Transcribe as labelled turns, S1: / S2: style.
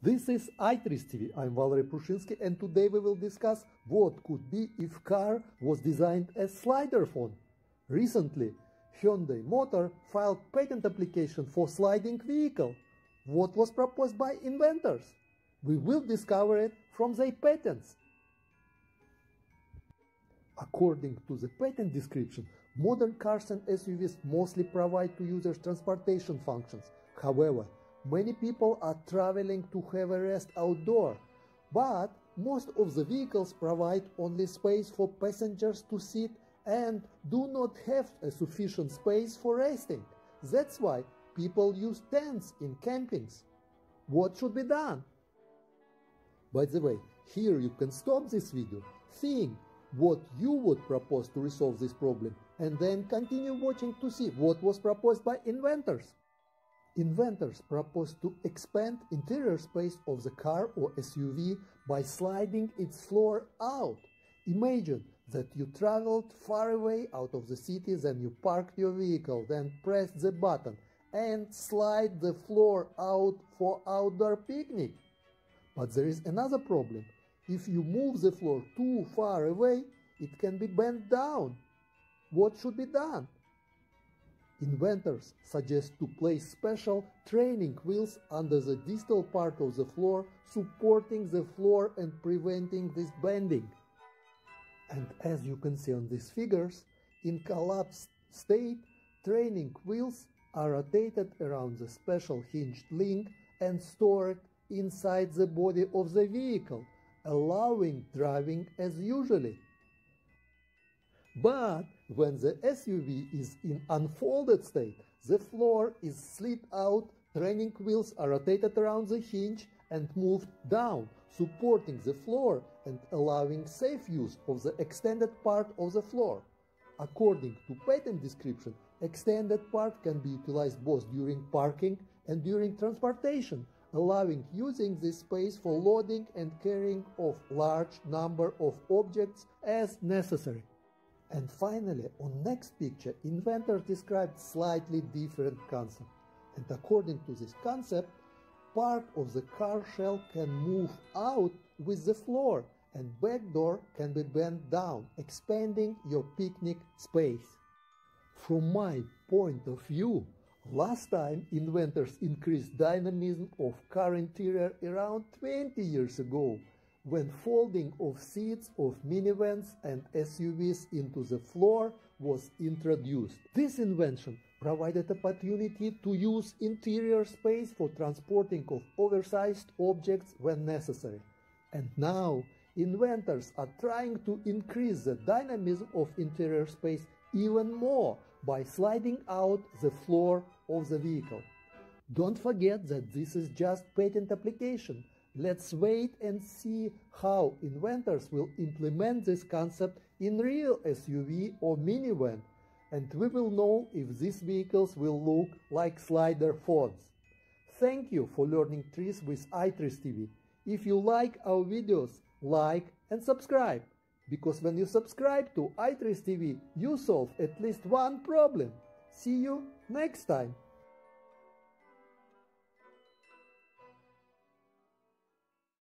S1: This is iTrist.TV. I'm Valery Prushinsky, and today we will discuss what could be if car was designed as slider phone. Recently, Hyundai Motor filed patent application for sliding vehicle. What was proposed by inventors? We will discover it from their patents. According to the patent description, modern cars and SUVs mostly provide to users transportation functions. However, many people are traveling to have a rest outdoor, but most of the vehicles provide only space for passengers to sit and do not have a sufficient space for resting. That's why people use tents in campings. What should be done? By the way, here you can stop this video, think what you would propose to resolve this problem, and then continue watching to see what was proposed by inventors. Inventors proposed to expand interior space of the car or SUV by sliding its floor out. Imagine that you traveled far away out of the city, then you parked your vehicle, then pressed the button and slide the floor out for outdoor picnic. But there is another problem. If you move the floor too far away, it can be bent down. What should be done? Inventors suggest to place special training wheels under the distal part of the floor, supporting the floor and preventing this bending. And as you can see on these figures, in collapsed state, training wheels are rotated around the special hinged link and stored inside the body of the vehicle, allowing driving as usually. But when the SUV is in unfolded state, the floor is slid out, training wheels are rotated around the hinge and moved down, supporting the floor and allowing safe use of the extended part of the floor. According to patent description, extended part can be utilized both during parking and during transportation, allowing using this space for loading and carrying of large number of objects as necessary. And finally, on next picture, inventors described slightly different concept. And according to this concept, part of the car shell can move out with the floor and back door can be bent down, expanding your picnic space. From my point of view, last time inventors increased dynamism of car interior around 20 years ago, when folding of seats of minivans and SUVs into the floor was introduced. This invention provided opportunity to use interior space for transporting of oversized objects when necessary. And now, inventors are trying to increase the dynamism of interior space even more by sliding out the floor of the vehicle. Don't forget that this is just patent application. Let's wait and see how inventors will implement this concept in real SUV or minivan, and we will know if these vehicles will look like slider phones. Thank you for learning trees with iTrist.TV. If you like our videos, like and subscribe, because when you subscribe to iTrist.TV, you solve at least one problem. See you next time.